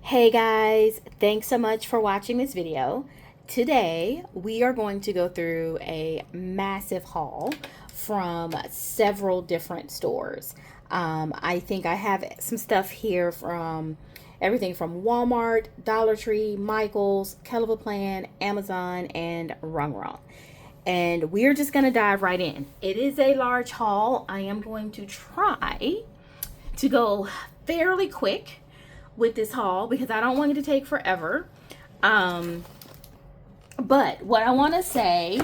Hey guys, thanks so much for watching this video. Today we are going to go through a massive haul from several different stores. I think I have some stuff here from everything from Walmart, Dollar Tree, Michael's, Kell Of A Plan, Amazon, and RongRong. And we're just going to dive right in. It is a large haul. I am going to try to go fairly quick with this haul because I don't want it to take forever. But what I want to say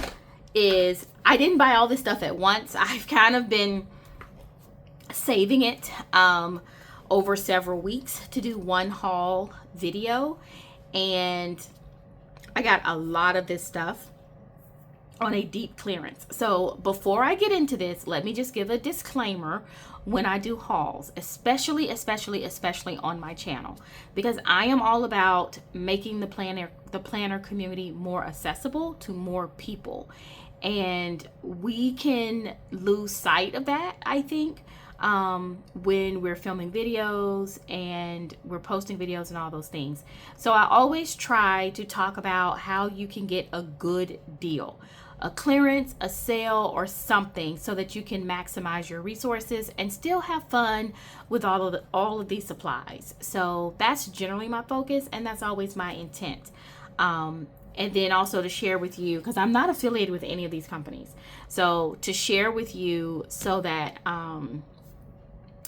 is I didn't buy all this stuff at once. I've kind of been saving it over several weeks to do one haul video, and I got a lot of this stuff on a deep clearance. So before I get into this, let me just give a disclaimer when I do hauls, especially on my channel, because I am all about making the planner community more accessible to more people. And we can lose sight of that, I think, when we're filming videos and we're posting videos and all those things. So I always try to talk about how you can get a good deal, a clearance, a sale, or something, so that you can maximize your resources and still have fun with all of these supplies. So that's generally my focus, and that's always my intent. And then also to share with you, because I'm not affiliated with any of these companies, so to share with you so that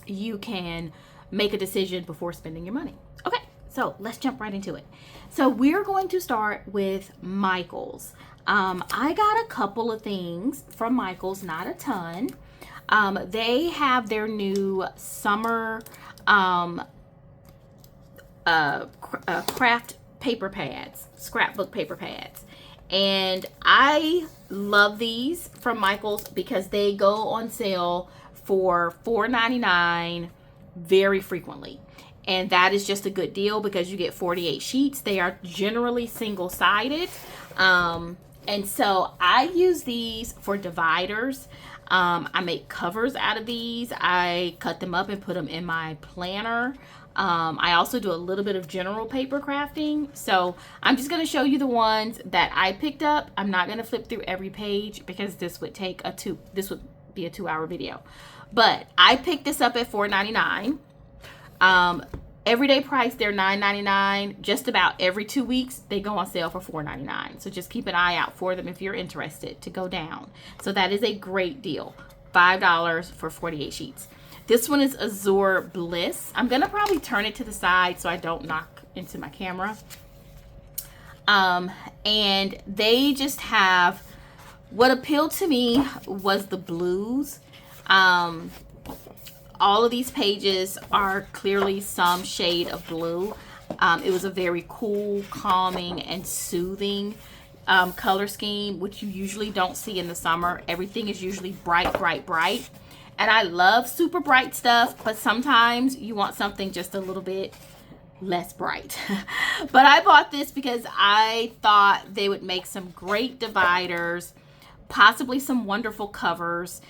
you can make a decision before spending your money. Okay, so let's jump right into it. So we're going to start with Michael's. I got a couple of things from Michael's, not a ton. They have their new summer craft paper pads, scrapbook paper pads. And I love these from Michael's because they go on sale for $4.99 very frequently. And that is just a good deal because you get 48 sheets. They are generally single-sided. And so I use these for dividers. I make covers out of these. I cut them up and put them in my planner. I also do a little bit of general paper crafting. So I'm just going to show you the ones that I picked up. I'm not going to flip through every page because this would be a 2-hour video. But I picked this up at $4.99. Everyday price, they're $9.99. Just about every 2 weeks, they go on sale for $4.99. So just keep an eye out for them if you're interested to go down. So that is a great deal. $5 for 48 sheets. This one is Azure Bliss. I'm going to probably turn it to the side so I don't knock into my camera. And they just have, what appealed to me was the blues. All of these pages are clearly some shade of blue. It was a very cool, calming, and soothing color scheme, which you usually don't see in the summer. Everything is usually bright, bright, bright. And I love super bright stuff, but sometimes you want something just a little bit less bright. But I bought this because I thought they would make some great dividers, possibly some wonderful covers.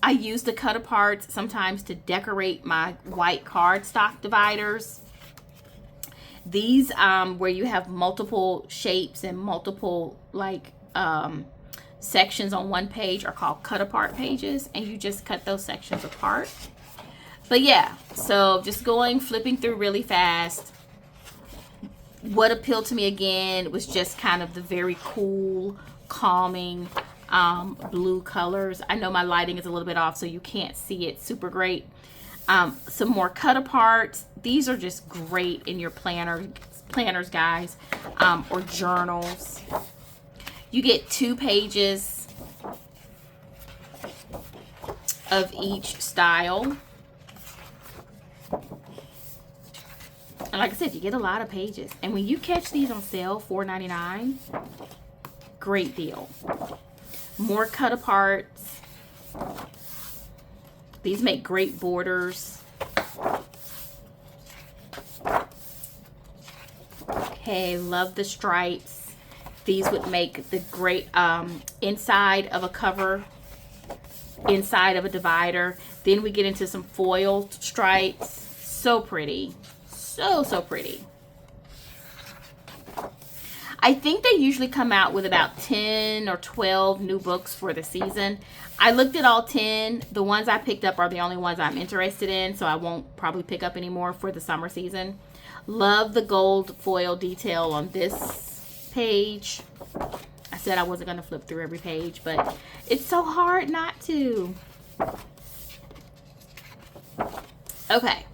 I use the cut aparts sometimes to decorate my white cardstock dividers. These where you have multiple shapes and multiple sections on one page are called cut apart pages, and you just cut those sections apart. But yeah, so just flipping through really fast. What appealed to me again was just kind of the very cool, calming blue colors. I know my lighting is a little bit off, so you can't see it super great. Some more cut aparts. These are just great in your planners, guys, or journals. You get 2 pages of each style. And like I said, you get a lot of pages. And when you catch these on sale, $4.99, great deal. More cut aparts. These make great borders. Okay, love the stripes. These would make the great inside of a cover, inside of a divider. Then we get into some foil stripes. So pretty. So pretty. I think they usually come out with about 10 or 12 new books for the season. I looked at all 10. The ones I picked up are the only ones I'm interested in, so I won't probably pick up any more for the summer season. Love the gold foil detail on this page. I said I wasn't going to flip through every page, but it's so hard not to. Okay.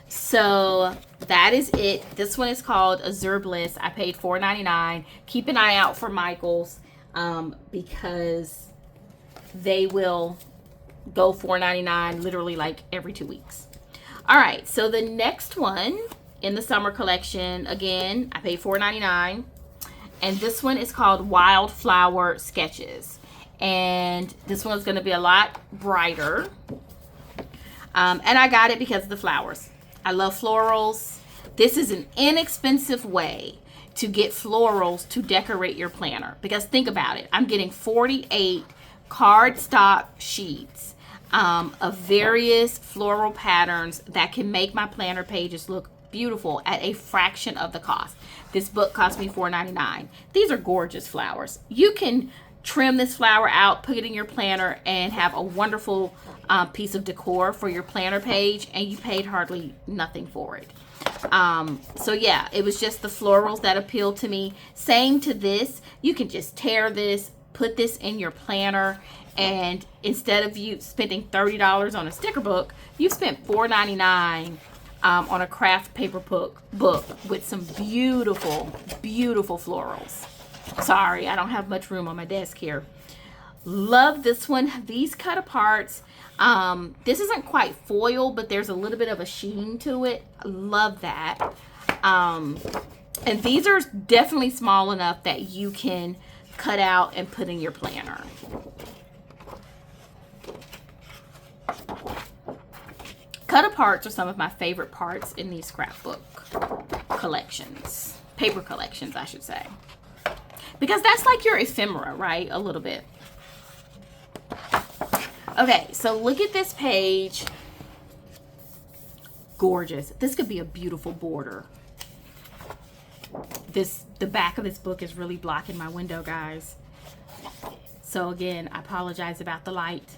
So that is it. This one is called Azure Bliss. I paid $4.99. Keep an eye out for Michaels because they will go $4.99 literally like every 2 weeks. All right, so the next one in the summer collection, again, I paid $4.99. And this one is called Wildflower Sketches. And this one's going to be a lot brighter. And I got it because of the flowers. I love florals. This is an inexpensive way to get florals to decorate your planner. Because think about it. I'm getting 48 cardstock sheets of various floral patterns that can make my planner pages look beautiful at a fraction of the cost. This book cost me $4.99. These are gorgeous flowers. You can trim this flower out, put it in your planner, and have a wonderful piece of decor for your planner page, and you paid hardly nothing for it. So yeah, it was just the florals that appealed to me. Same to this. You can just tear this, put this in your planner, and instead of you spending $30 on a sticker book, you spent $4.99 on a craft paper book with some beautiful florals. Sorry, I don't have much room on my desk here. Love this one. These cut aparts. This isn't quite foil, but there's a little bit of a sheen to it. Love that. And these are definitely small enough that you can cut out and put in your planner. Cut aparts are some of my favorite parts in these scrapbook collections. Paper collections, I should say. Because that's like your ephemera, right? A little bit. Okay, so look at this page. Gorgeous. This could be a beautiful border. The back of this book is really blocking my window, guys. So again, I apologize about the light.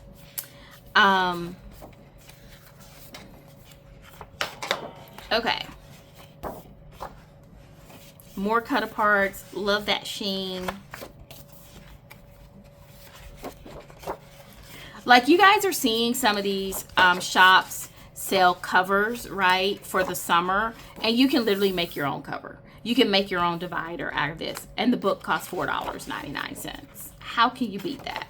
Okay. More cut aparts. Love that sheen. Like you guys are seeing some of these shops sell covers, right, for the summer. And you can literally make your own cover. You can make your own divider out of this. And the book costs $4.99. How can you beat that?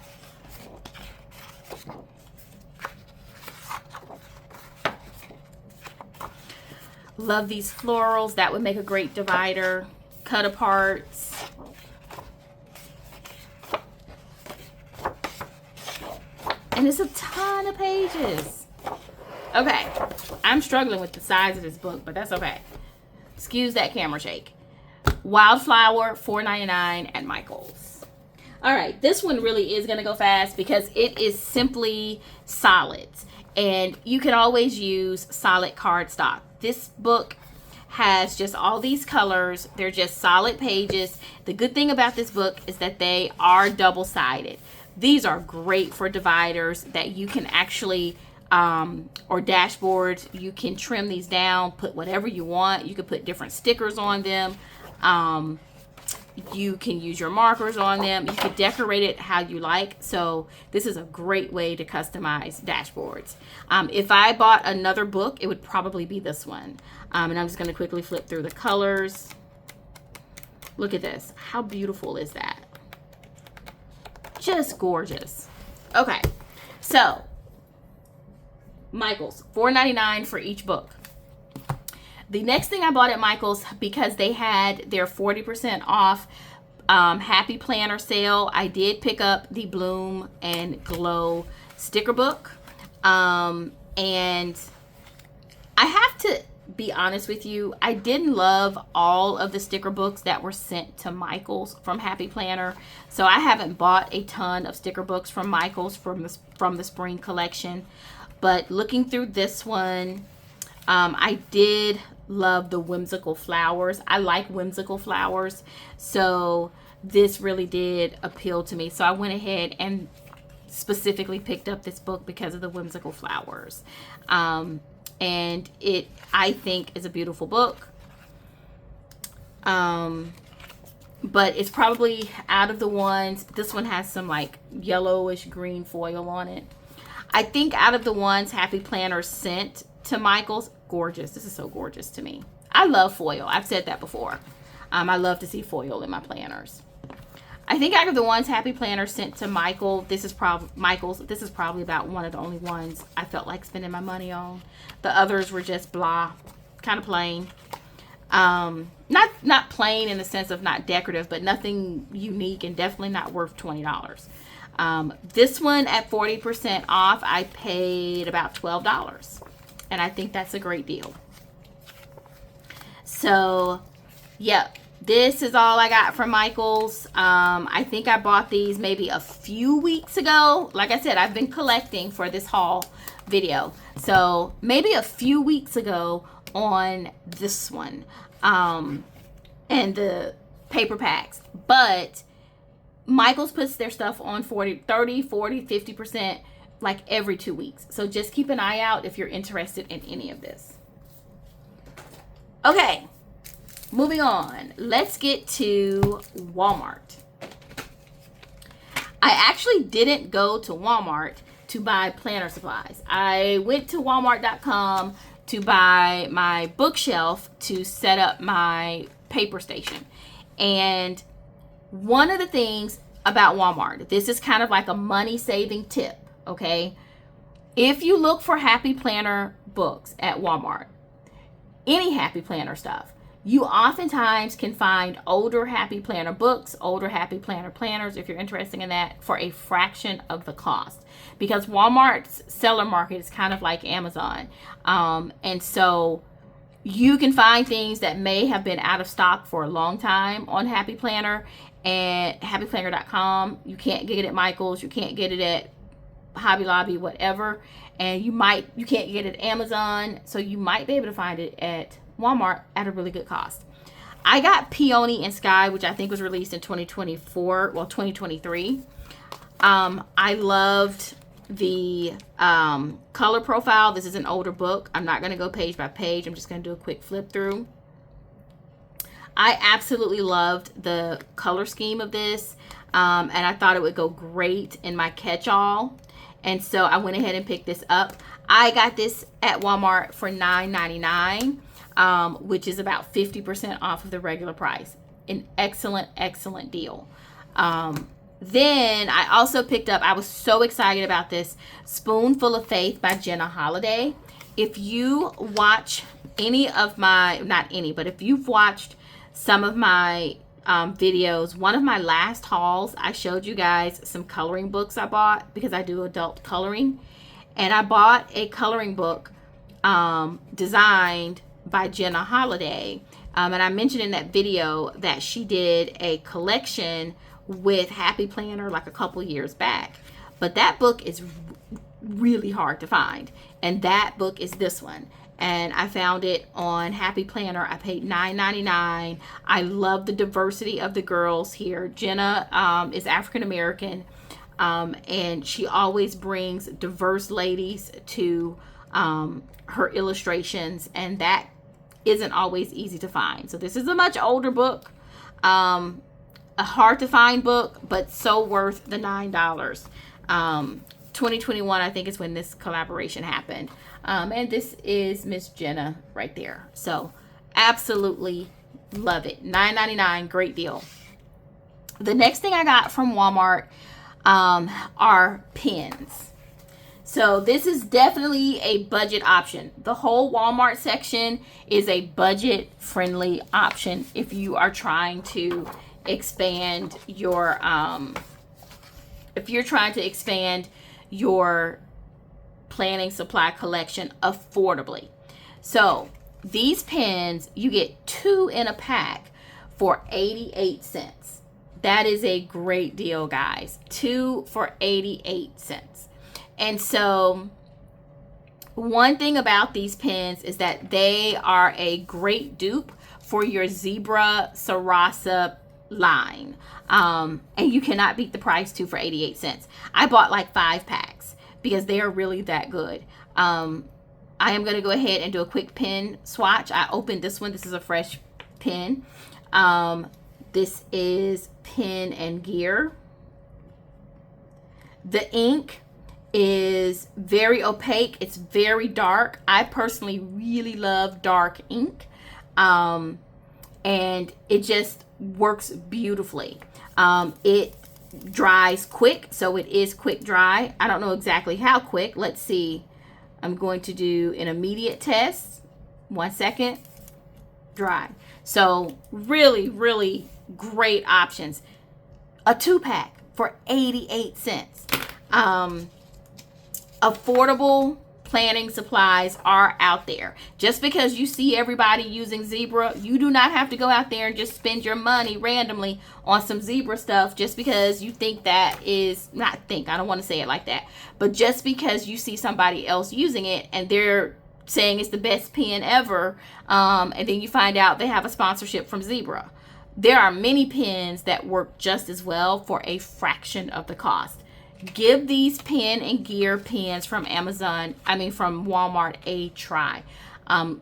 Love these florals. That would make a great divider. Cut aparts. And it's a ton of pages. Okay. I'm struggling with the size of this book, but that's okay. Excuse that camera shake. Wildflower, $4.99 at Michael's. All right. This one really is going to go fast because it is simply solids. And you can always use solid cardstock. This book has just all these colors. They're just solid pages. The good thing about this book is that they are double-sided. These are great for dividers that you can actually, or dashboards. You can trim these down, put whatever you want. You can put different stickers on them. You can use your markers on them. You can decorate it how you like. So this is a great way to customize dashboards. If I bought another book, it would probably be this one. And I'm just going to quickly flip through the colors. Look at this. How beautiful is that? Just gorgeous. Okay. So Michael's, $4.99 for each book. The next thing I bought at Michael's, because they had their 40% off Happy Planner sale, I did pick up the Bloom and Glow sticker book. And I have to be honest with you, I didn't love all of the sticker books that were sent to Michael's from Happy Planner. So I haven't bought a ton of sticker books from Michael's from the spring collection. But looking through this one, I did love the whimsical flowers. I like whimsical flowers, so this really did appeal to me. So I went ahead and specifically picked up this book because of the whimsical flowers. And it, I think, is a beautiful book. But it's probably out of the ones, this one has some like yellowish green foil on it. I think out of the ones Happy Planner sent to Michael's, gorgeous. This is so gorgeous to me. I love foil. I've said that before. I love to see foil in my planners. I think out of the ones Happy Planner sent to Michael, this is probably about one of the only ones I felt like spending my money on. The others were just blah, kind of plain. Not plain in the sense of not decorative, but nothing unique and definitely not worth $20. This one at 40% off, I paid about $12. And I think that's a great deal. So, yep. This is all I got from Michael's. I think I bought these maybe a few weeks ago. Like I said, I've been collecting for this haul video. So maybe a few weeks ago on this one. And the paper packs. But Michael's puts their stuff on 30, 40, 50% like every 2 weeks. So just keep an eye out if you're interested in any of this. Okay. Moving on, let's get to Walmart. I actually didn't go to Walmart to buy planner supplies. I went to walmart.com to buy my bookshelf to set up my paper station. And one of the things about Walmart, this is kind of like a money saving tip, okay? If you look for Happy Planner books at Walmart, any Happy Planner stuff, you oftentimes can find older Happy Planner books, older Happy Planner planners, if you're interested in that, for a fraction of the cost. Because Walmart's seller market is kind of like Amazon. And so you can find things that may have been out of stock for a long time on Happy Planner and happyplanner.com. You can't get it at Michael's. You can't get it at Hobby Lobby, whatever. And you can't get it at Amazon. So you might be able to find it at Walmart at a really good cost. I got Peony and Sky, which I think was released in 2023. I loved the color profile. This is an older book. I'm not going to go page by page. I'm just going to do a quick flip through. I absolutely loved the color scheme of this, and I thought it would go great in my catch-all. And so I went ahead and picked this up. I got this at Walmart for $9.99. Which is about 50% off of the regular price. An excellent, excellent deal. Then I also picked up, I was so excited about this, Spoonful of Faith by Jenna Holiday. If you watch any of my, not any, but if you've watched some of my videos, one of my last hauls, I showed you guys some coloring books I bought because I do adult coloring. And I bought a coloring book designed by Jenna Holiday, and I mentioned in that video that she did a collection with Happy Planner like a couple years back, but that book is really hard to find, and that book is this one, and I found it on Happy Planner. I paid $9.99. I love the diversity of the girls here. Jenna is African American, and she always brings diverse ladies to her illustrations, and that isn't always easy to find. So this is a much older book, a hard to find book, but so worth the $9. 2021, I think, is when this collaboration happened. And this is Miss Jenna right there. So absolutely love it. $9.99, great deal. The next thing I got from Walmart are pens. So this is definitely a budget option. The whole Walmart section is a budget friendly option if you are trying to expand your planning supply collection affordably. So these pens, you get 2 in a pack for 88 cents. That is a great deal, guys. 2 for 88 cents. And so One thing about these pens is that they are a great dupe for your Zebra Sarasa line. And you cannot beat the price too for 88 cents. I bought like 5 packs because they are really that good. I am going to go ahead and do a quick pen swatch. I opened this one. This is a fresh pen. This is Pen and Gear. The ink is very opaque. It's very dark. I personally really love dark ink. And it just works beautifully. It dries quick, so it is quick dry. I don't know exactly how quick. Let's see. I'm going to do an immediate test. 1 second. Dry. So really, really great options. A 2-pack for 88 cents. Affordable planning supplies are out there. Just because you see everybody using Zebra, you do not have to go out there and just spend your money randomly on some Zebra stuff just because you think that is, not think, I don't want to say it like that, but just because you see somebody else using it and they're saying it's the best pen ever, and then you find out they have a sponsorship from Zebra. There are many pens that work just as well for a fraction of the cost. Give these Pen and Gear pens from from Walmart a try. And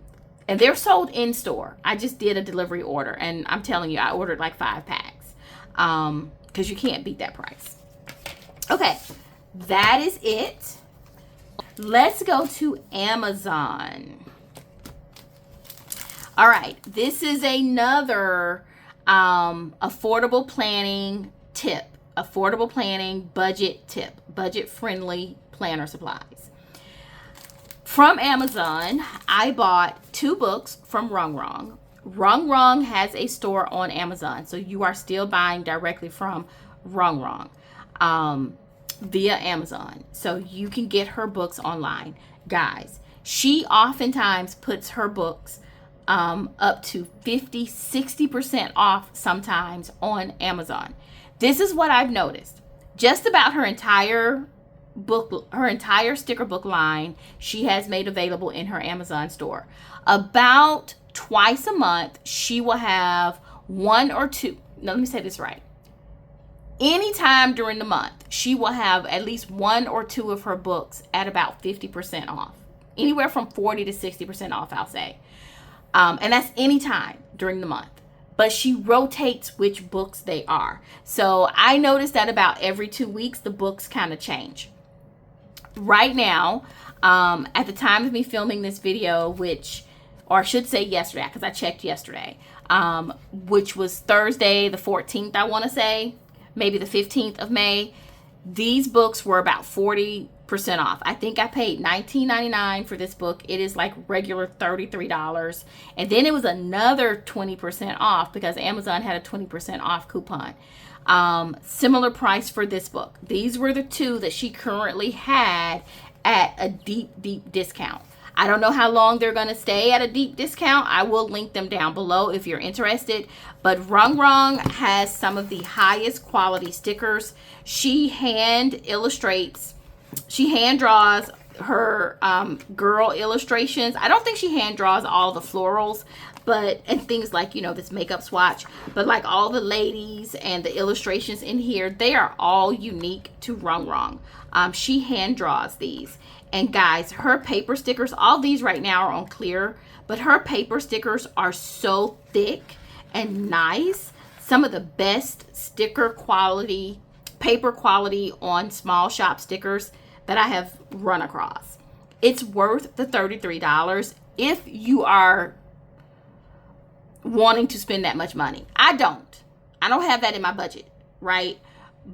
they're sold in store. I just did a delivery order, and I'm telling you, I ordered like 5 packs because you can't beat that price. Okay, that is it. Let's go to Amazon. All right, this is another affordable planning tip. Affordable planning budget tip, budget friendly planner supplies. From Amazon, I bought 2 books from RongRong. RongRong has a store on Amazon, so you are still buying directly from RongRong via Amazon. So you can get her books online. Guys, she oftentimes puts her books up to 50-60% off sometimes on Amazon. This is what I've noticed. Just about her entire book, her entire sticker book line, she has made available in her Amazon store. About twice a month, she will have 1 or 2. Now, let me say this right. Anytime during the month, she will have at least 1 or 2 of her books at about 50% off. Anywhere from 40 to 60% off, I'll say. And that's anytime during the month. But she rotates which books they are. So I noticed that about every 2 weeks, the books kind of change. Right now, at the time of me filming this video, or I should say yesterday, because I checked yesterday, which was Thursday the 14th, I want to say, maybe the 15th of May, these books were about 40% off. I think I paid $19.99 for this book. It is like regular $33. And then it was another 20% off because Amazon had a 20% off coupon. Similar price for this book. These were the 2 that she currently had at a deep discount. I don't know how long they're going to stay at a deep discount. I will link them down below if you're interested. But RongRong has some of the highest quality stickers. She hand draws her girl illustrations. I don't think she hand draws all the florals, and things like, this makeup swatch. But like all the ladies and the illustrations in here, they are all unique to RongRong. She hand draws these. And guys, her paper stickers, all these right now are on clear, but her paper stickers are so thick and nice. Some of the best sticker quality, paper quality on small shop stickers that I have run across. It's worth the $33 if you are wanting to spend that much money. I don't have that in my budget, right?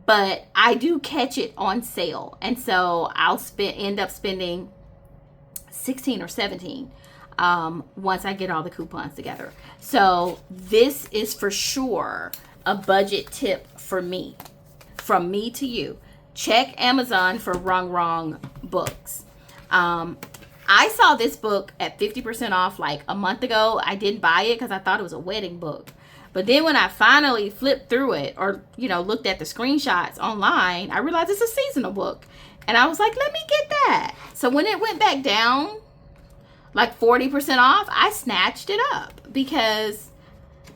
But I do catch it on sale, and so I'll end up spending $16 or $17 once I get all the coupons together. So this is for sure a budget tip for me, from me to you. Check Amazon for RongRong books. I saw this book at 50% off like a month ago. I didn't buy it because I thought it was a wedding book. But then when I finally flipped through it or, looked at the screenshots online, I realized it's a seasonal book. And I was like, let me get that. So when it went back down, like 40% off, I snatched it up because,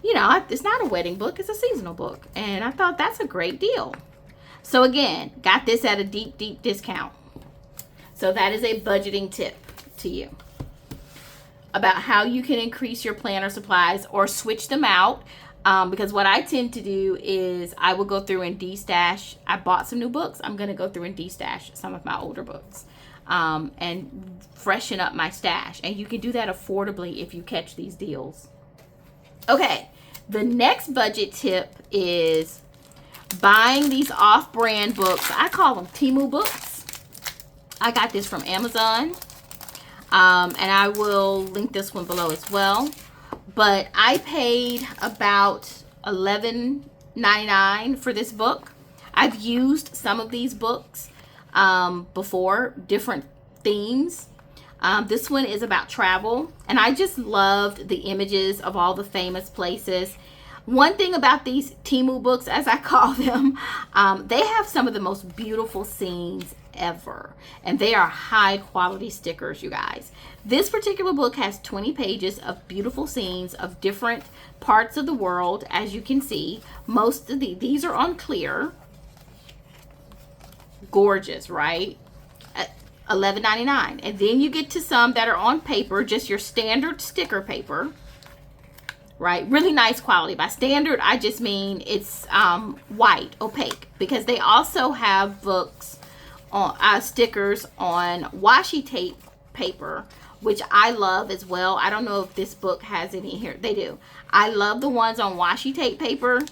you know, it's not a wedding book, it's a seasonal book. And I thought that's a great deal. So again, got this at a deep, deep discount. So that is a budgeting tip to you about how you can increase your planner supplies or switch them out. Because what I tend to do is I will go through and de-stash. I bought some new books. I'm going to go through and de-stash some of my older books and freshen up my stash. And you can do that affordably if you catch these deals. Okay, the next budget tip is buying these off-brand books. I call them Temu books. I got this from Amazon. And I will link this one below as well. But I paid about $11.99 for this book. I've used some of these books before, different themes. This one is about travel, and I just loved the images of all the famous places. One thing about these Temu books, as I call them, they have some of the most beautiful scenes ever, and they are high quality stickers, you guys. This particular book has 20 pages of beautiful scenes of different parts of the world. As you can see, most of these are on clear. Gorgeous, right? At $11.99. And then you get to some that are on paper, just your standard sticker paper, right? Really nice quality. By standard, I just mean it's white, opaque, because they also have books on stickers on washi tape paper, which I love as well. I don't know if this book has any here. They do. I love the ones on washi tape paper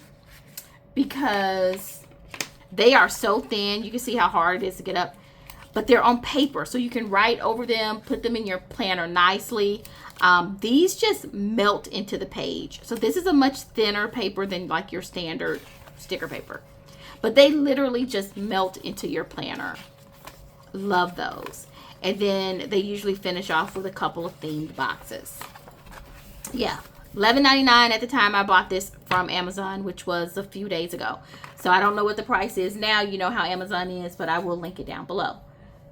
because they are so thin. You can see how hard it is to get up, but they're on paper, so you can write over them, put them in your planner nicely. These just melt into the page. So this is a much thinner paper than like your standard sticker paper, but they literally just melt into your planner. Love those. And then they usually finish off with a couple of themed boxes. Yeah, $11.99 at the time I bought this from Amazon, which was a few days ago. So I don't know what the price is now. You know how Amazon is, but I will link it down below.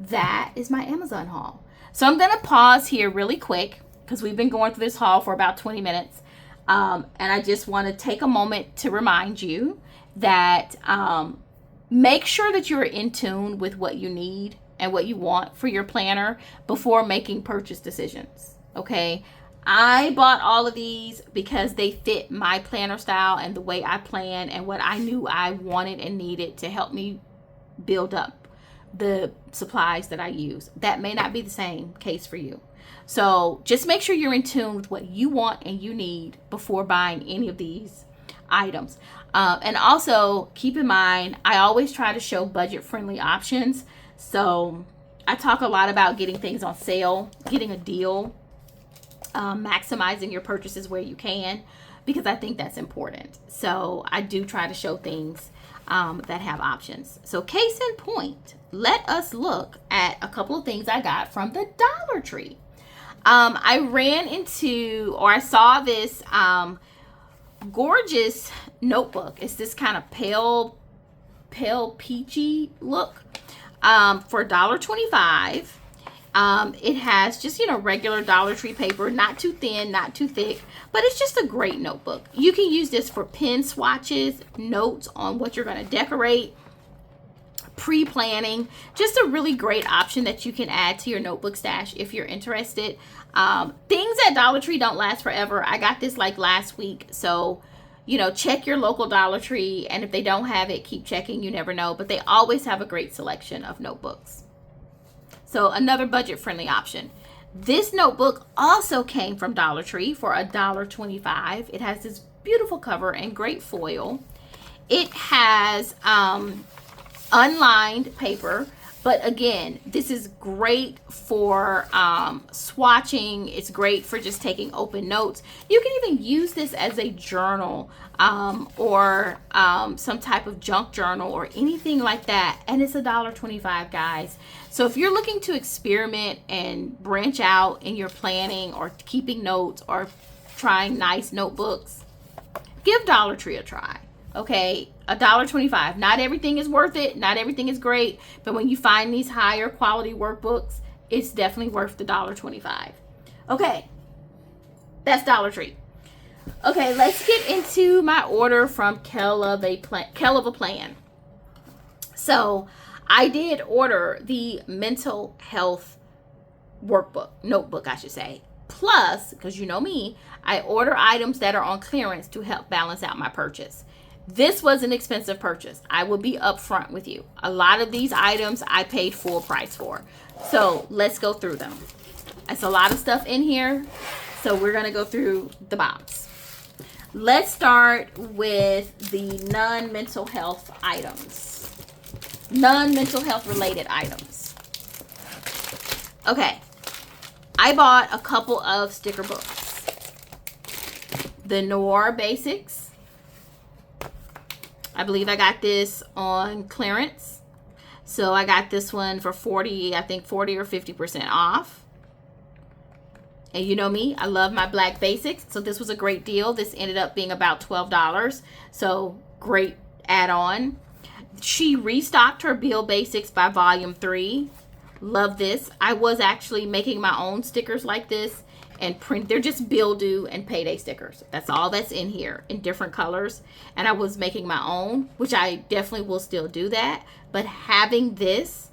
That is my Amazon haul. So I'm going to pause here really quick because we've been going through this haul for about 20 minutes. And I just want to take a moment to remind you that make sure that you're in tune with what you need and what you want for your planner before making purchase decisions. Okay, I bought all of these because they fit my planner style and the way I plan and what I knew I wanted and needed to help me build up the supplies that I use. That may not be the same case for you. So just make sure you're in tune with what you want and you need before buying any of these items. And also keep in mind, I always try to show budget-friendly options. So I talk a lot about getting things on sale, getting a deal, maximizing your purchases where you can, because I think that's important. So I do try to show things that have options. So case in point, let us look at a couple of things I got from the Dollar Tree. I ran into, or I saw this gorgeous notebook. It's this kind of pale peachy look for $1.25. It has just, regular Dollar Tree paper, not too thin, not too thick, but it's just a great notebook. You can use this for pen swatches, notes on what you're going to decorate, pre-planning. Just a really great option that you can add to your notebook stash if you're interested. Things at Dollar Tree don't last forever. I got this like last week, so check your local Dollar Tree, and if they don't have it, keep checking. You never know, but they always have a great selection of notebooks. So another budget-friendly option. This notebook also came from Dollar Tree for $1.25. It has this beautiful cover and great foil. It has unlined paper, but again, this is great for swatching. It's great for just taking open notes. You can even use this as a journal or some type of junk journal or anything like that, and it's $1.25, guys. So if you're looking to experiment and branch out in your planning or keeping notes or trying nice notebooks, give Dollar Tree a try. Okay, $1.25. Not everything is worth it. Not everything is great. But when you find these higher quality workbooks, it's definitely worth the $1.25. Okay. That's Dollar Tree. Okay, let's get into my order from Kell of a Plan. So I did order the mental health notebook, I should say. Plus, because you know me, I order items that are on clearance to help balance out my purchase. This was an expensive purchase. I will be upfront with you. A lot of these items I paid full price for. So let's go through them. It's a lot of stuff in here. So we're going to go through the box. Let's start with the non-mental health items. Non-mental health related items. Okay. I bought a couple of sticker books. The Noir Basics. I believe I got this on clearance. So I got this one for 40 or 50% off. And you know me, I love my black basics. So this was a great deal. This ended up being about $12. So great add-on. She restocked her Bill Basics by Volume 3. Love this. I was actually making my own stickers like this and print. They're just bill due and payday stickers. That's all that's in here in different colors. And I was making my own, which I definitely will still do that. But having this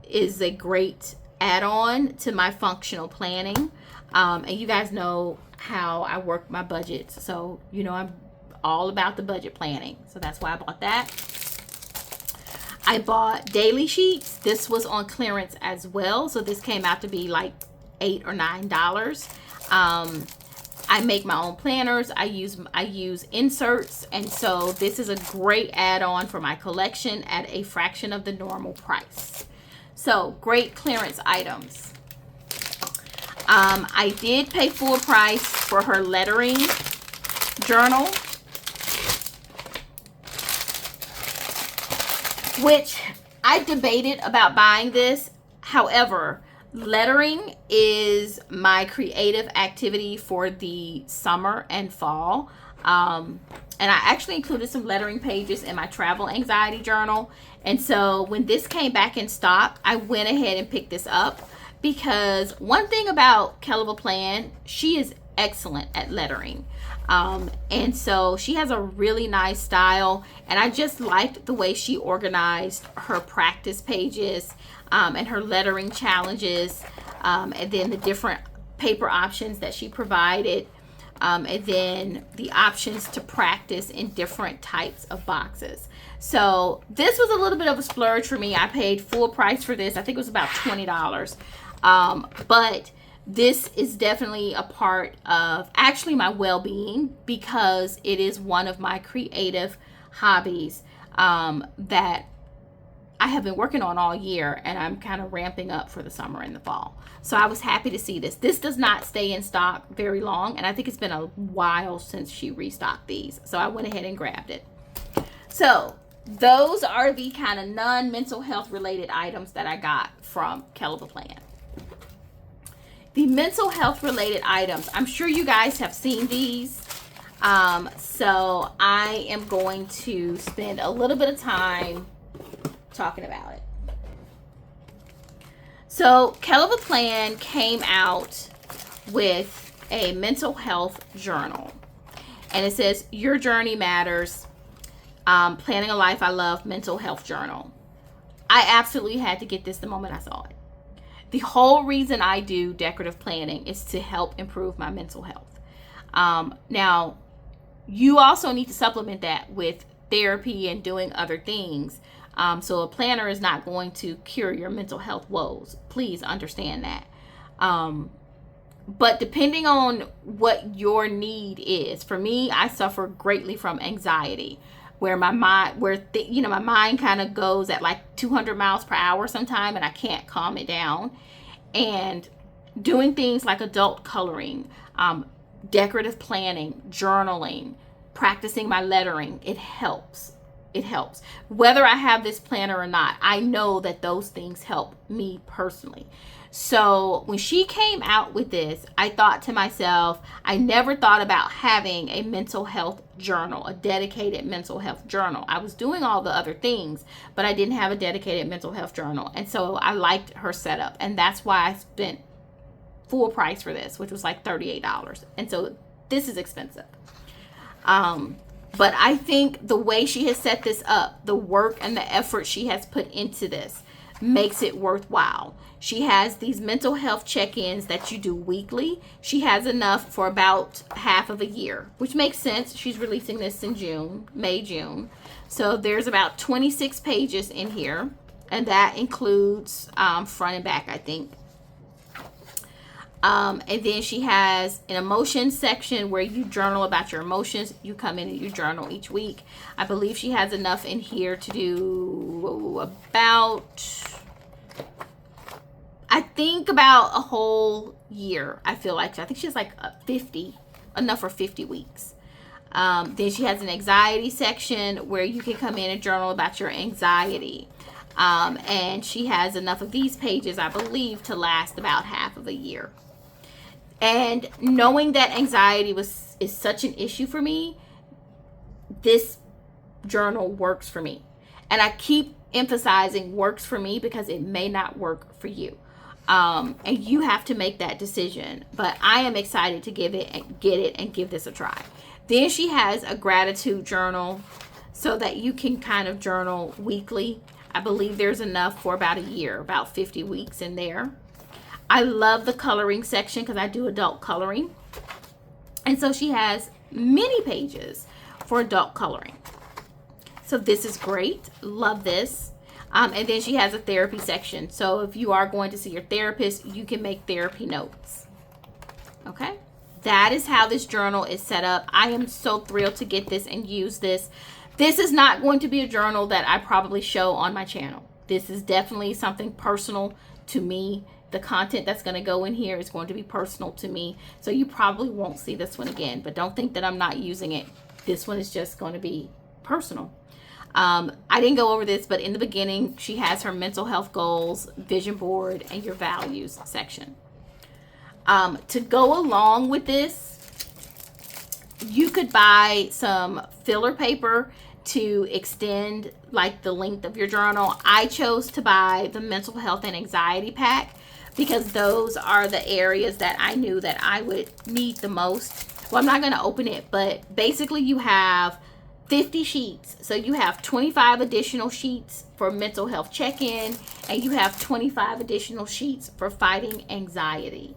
is a great add-on to my functional planning. And you guys know how I work my budgets. So, you know, I'm all about the budget planning. So that's why I bought that. I bought daily sheets. This was on clearance as well. So this came out to be like $8 or $9. I make my own planners. I use inserts. And so this is a great add-on for my collection at a fraction of the normal price. So great clearance items. I did pay full price for her lettering journal, which I debated about buying this. However, lettering is my creative activity for the summer and fall. And I actually included some lettering pages in my travel anxiety journal. And so when this came back in stock, I went ahead and picked this up because one thing about Kell of A Plan, she is excellent at lettering. And so she has a really nice style, and I just liked the way she organized her practice pages and her lettering challenges, and then the different paper options that she provided, and then the options to practice in different types of boxes. So this was a little bit of a splurge for me. I paid full price for this. I think it was about $20. But this is definitely a part of actually my well-being because it is one of my creative hobbies that I have been working on all year, and I'm kind of ramping up for the summer and the fall. So I was happy to see this. This does not stay in stock very long, and I think it's been a while since she restocked these. So I went ahead and grabbed it. So those are the kind of non-mental health related items that I got from Kell of A Plan. The mental health related items, I'm sure you guys have seen these. So I am going to spend a little bit of time talking about it. So Kell of A Plan came out with a mental health journal. And it says, Your Journey Matters, Planning a Life I Love Mental Health Journal. I absolutely had to get this the moment I saw it. The whole reason I do decorative planning is to help improve my mental health. Now, you also need to supplement that with therapy and doing other things. So a planner is not going to cure your mental health woes. Please understand that. But depending on what your need is, for me, I suffer greatly from anxiety, where my mind, my mind kind of goes at like 200 miles per hour sometime, and I can't calm it down. And doing things like adult coloring, decorative planning, journaling, practicing my lettering, it helps. it helps. Whether I have this planner or not, I know that those things help me personally. So when she came out with this, I thought to myself, I never thought about having a mental health journal, a dedicated mental health journal. I was doing all the other things, but I didn't have a dedicated mental health journal. And so I liked her setup. And that's why I spent full price for this, which was like $38. And so this is expensive. But I think the way she has set this up, the work and the effort she has put into this makes it worthwhile. She has these mental health check-ins that you do weekly. She has enough for about half of a year, which makes sense. She's releasing this in June, May, June. So there's about 26 pages in here, and that includes front and back, I think. And then she has an emotions section where you journal about your emotions. You come in and you journal each week. I believe she has enough in here to do about, I think about a whole year. I think she has like 50, enough for 50 weeks. Then she has an anxiety section where you can come in and journal about your anxiety. And she has enough of these pages, I believe, to last about half of a year. And knowing that anxiety is such an issue for me, this journal works for me. And I keep emphasizing works for me because it may not work for you. And you have to make that decision. But I am excited to get it and give this a try. Then she has a gratitude journal so that you can kind of journal weekly. I believe there's enough for about a year, about 50 weeks in there. I love the coloring section because I do adult coloring. And so she has many pages for adult coloring. So this is great. Love this. And then she has a therapy section. So if you are going to see your therapist, you can make therapy notes. Okay? That is how this journal is set up. I am so thrilled to get this and use this. This is not going to be a journal that I probably show on my channel. This is definitely something personal to me. The content that's going to go in here is going to be personal to me. So you probably won't see this one again. But don't think that I'm not using it. This one is just going to be personal. I didn't go over this, but in the beginning, she has her mental health goals, vision board, and your values section. To go along with this, you could buy some filler paper to extend like the length of your journal. I chose to buy the mental health and anxiety pack because those are the areas that I knew that I would need the most. Well, I'm not going to open it, but basically you have 50 sheets. So you have 25 additional sheets for mental health check-in, and you have 25 additional sheets for fighting anxiety.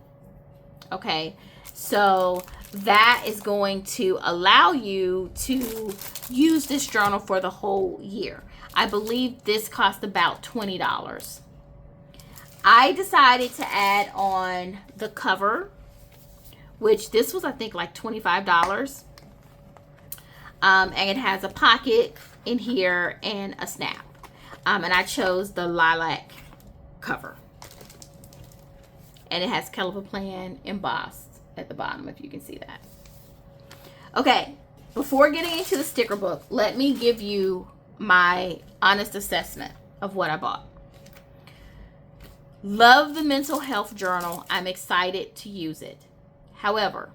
Okay, so that is going to allow you to use this journal for the whole year. I believe this cost about $20. I decided to add on the cover, which this was, I think, like $25. And it has a pocket in here and a snap. And I chose the lilac cover. And it has Kell Of A Plan embossed at the bottom, if you can see that. Okay, before getting into the sticker book, let me give you my honest assessment of what I bought. Love the mental health journal. I'm excited to use it. However,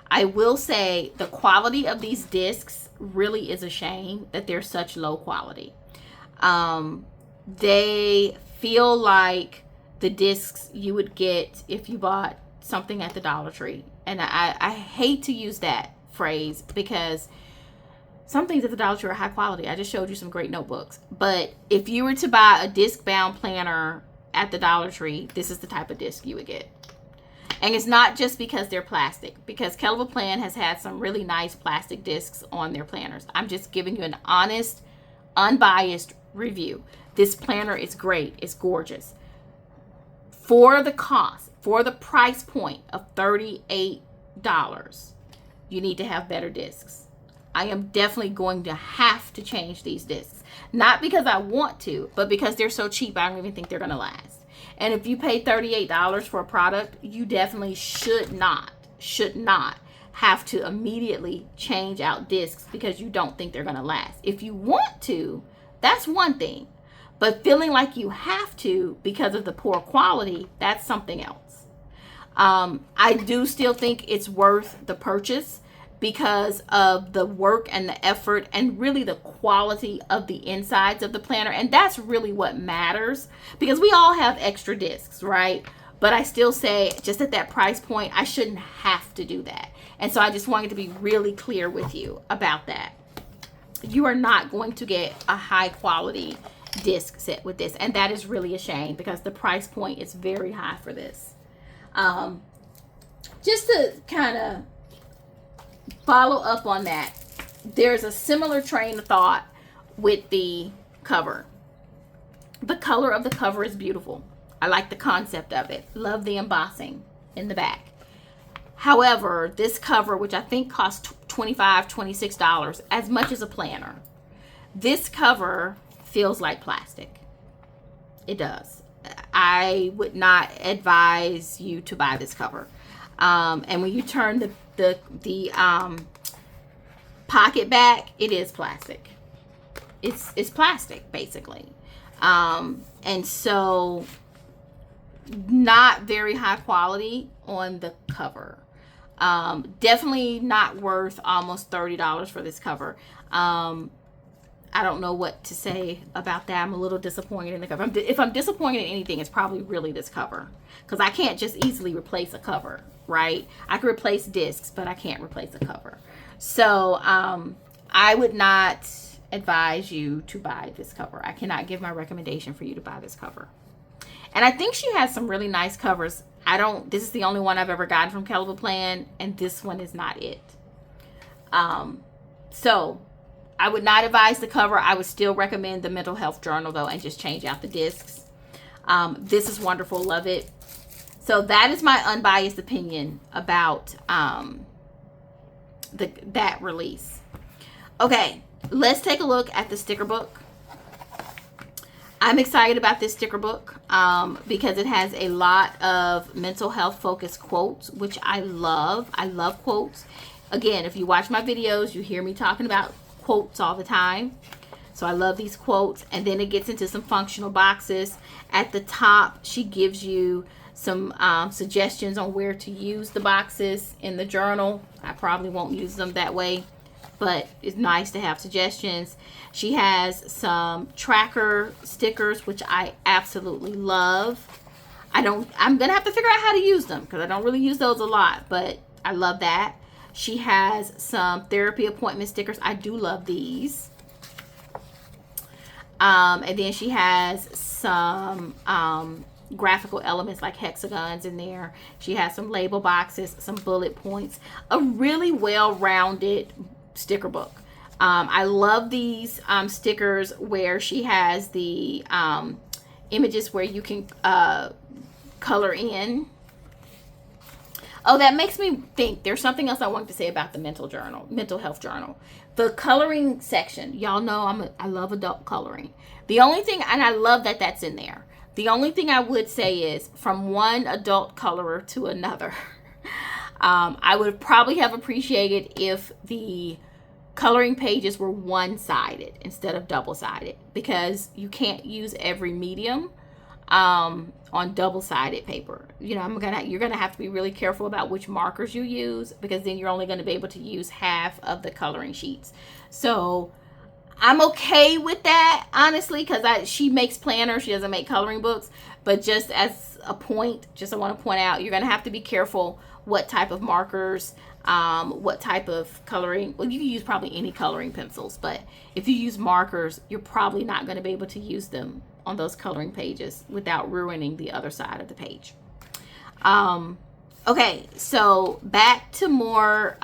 I will say the quality of these discs really is a shame that they're such low quality. They feel like the discs you would get if you bought something at the Dollar Tree. And I hate to use that phrase because some things at the Dollar Tree are high quality. I just showed you some great notebooks. But if you were to buy a disc-bound planner at the Dollar Tree, this is the type of disc you would get. And it's not just because they're plastic, because Kell Of A Plan has had some really nice plastic discs on their planners. I'm just giving you an honest, unbiased review. This planner is great. It's gorgeous. For the cost, for the price point of $38, you need to have better discs. I am definitely going to have to change these discs. Not because I want to, but because they're so cheap, I don't even think they're going to last. And if you pay $38 for a product, you definitely should not have to immediately change out discs because you don't think they're going to last. If you want to, that's one thing. But feeling like you have to because of the poor quality, that's something else. I do still think it's worth the purchase because of the work and the effort and really the quality of the insides of the planner. And that's really what matters, because we all have extra discs, right? But I still say, just at that price point, I shouldn't have to do that. And so I just wanted to be really clear with you about that. You are not going to get a high quality disc set with this. And that is really a shame because the price point is very high for this. Just to kind of follow up on that, there's a similar train of thought with the cover. The color of the cover is beautiful. I like the concept of it. Love the embossing in the back. However, this cover, which I think costs $25, $26, as much as a planner, this cover feels like plastic. It does. I would not advise you to buy this cover. And when you turn the pocket back, it is plastic. It's plastic basically. And so not very high quality on the cover. Definitely not worth almost $30 for this cover. I don't know what to say about that. I'm a little disappointed in the cover. If I'm disappointed in anything, it's probably really this cover, because I can't just easily replace a cover, right? I could replace discs, but I can't replace a cover. So I would not advise you to buy this cover. I cannot give my recommendation for you to buy this cover. And I think she has some really nice covers. This is the only one I've ever gotten from Kell Of A Plan, and this one is not it. So I would not advise the cover. I would still recommend the mental health journal though, and just change out the discs. This is wonderful. Love it. So that is my unbiased opinion about that release. Okay, let's take a look at the sticker book. I'm excited about this sticker book because it has a lot of mental health focused quotes, which I love. I love quotes. Again, if you watch my videos, you hear me talking about quotes all the time. So I love these quotes. And then it gets into some functional boxes. At the top, she gives you some suggestions on where to use the boxes in the journal. I probably won't use them that way, but it's nice to have suggestions. She has some tracker stickers, which I absolutely love. I'm gonna have to figure out how to use them because I don't really use those a lot, but I love that. She has some therapy appointment stickers. I do love these. And then she has some graphical elements like hexagons in there. She has some label boxes, some bullet points, a really well-rounded sticker book. I love these stickers where she has the images where you can color in. Oh, that makes me think there's something else I wanted to say about the mental health journal. The coloring section, y'all know I love adult coloring. The only thing, and I love that that's in there. The only thing I would say is from one adult colorer to another, I would probably have appreciated if the coloring pages were one-sided instead of double-sided, because you can't use every medium on double-sided paper. You know, you're gonna have to be really careful about which markers you use, because then you're only going to be able to use half of the coloring sheets. So I'm okay with that, honestly, because she makes planners. She doesn't make coloring books. But just as a point, I want to point out, you're going to have to be careful what type of markers, what type of coloring. Well, you can use probably any coloring pencils, but if you use markers, you're probably not going to be able to use them on those coloring pages without ruining the other side of the page. Okay, so back to more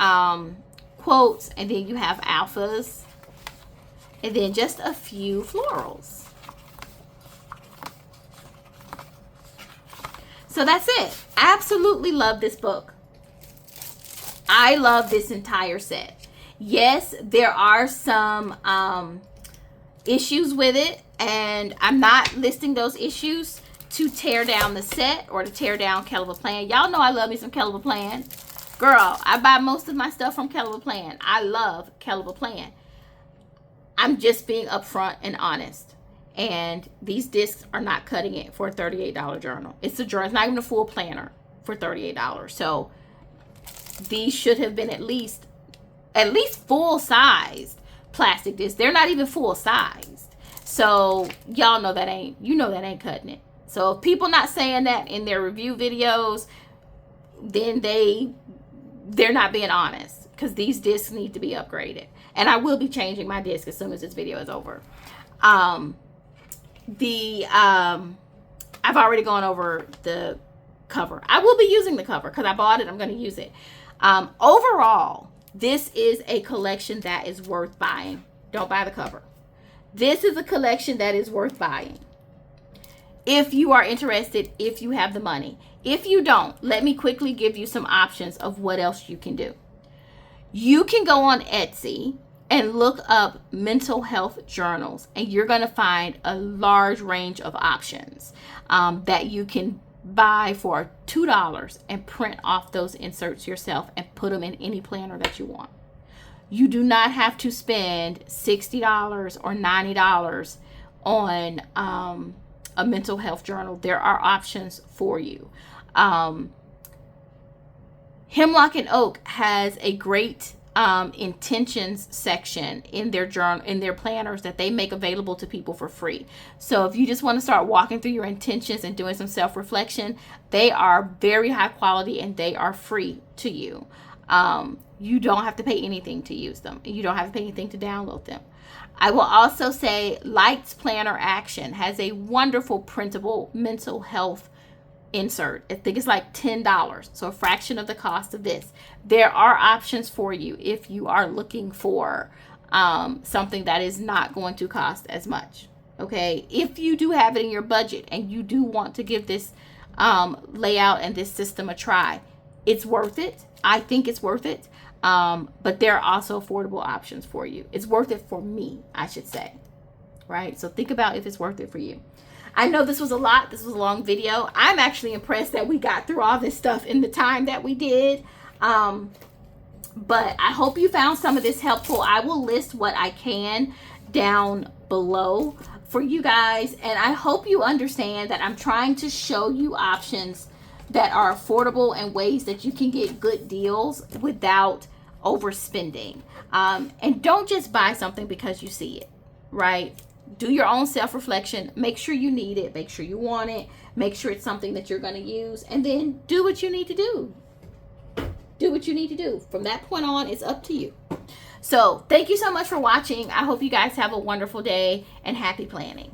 quotes, and then you have alphas, and then just a few florals. So that's it. Absolutely love this book. I love this entire set. Yes, there are some issues with it, and I'm not listing those issues to tear down the set or to tear down Kell Of A Plan. Y'all know I love me some Kell Of A Plan. Girl, I buy most of my stuff from Kell Of A Plan. I love Kell Of A Plan. I'm just being upfront and honest. And these discs are not cutting it for a $38 journal. It's a journal. It's not even a full planner for $38. So these should have been at least full-sized plastic discs. They're not even full-sized. So y'all know that ain't cutting it. So if people not saying that in their review videos, then they're not being honest, because these discs need to be upgraded. And I will be changing my disc as soon as this video is over. I've already gone over the cover. I will be using the cover because I bought it. I'm going to use it. Overall, this is a collection that is worth buying. Don't buy the cover. This is a collection that is worth buying. If you are interested, if you have the money. If you don't, let me quickly give you some options of what else you can do. You can go on Etsy and look up mental health journals, and you're going to find a large range of options that you can buy for $2 and print off those inserts yourself and put them in any planner that you want. You do not have to spend $60 or $90 on a mental health journal. There are options for you. Hemlock and Oak has a great intentions section in their journal, in their planners, that they make available to people for free. So if you just want to start walking through your intentions and doing some self-reflection, they are very high quality and they are free to you. You don't have to pay anything to use them. You don't have to pay anything to download them. I will also say Lights Planner Action has a wonderful printable mental health insert. I think it's like $10, so a fraction of the cost of this. There are options for you if you are looking for something that is not going to cost as much. Okay, if you do have it in your budget and you do want to give this layout and this system a try, it's worth it. I think it's worth it. But there are also affordable options for you. It's worth it for me, I should say. Right? So think about if it's worth it for you. I know this was a lot. This was a long video. I'm actually impressed that we got through all this stuff in the time that we did. But I hope you found some of this helpful. I will list what I can down below for you guys. And I hope you understand that I'm trying to show you options that are affordable and ways that you can get good deals without overspending. And don't just buy something because you see it, right? Do your own self-reflection. Make sure you need it. Make sure you want it. Make sure it's something that you're going to use. And then do what you need to do. Do what you need to do. From that point on, it's up to you. So thank you so much for watching. I hope you guys have a wonderful day and happy planning.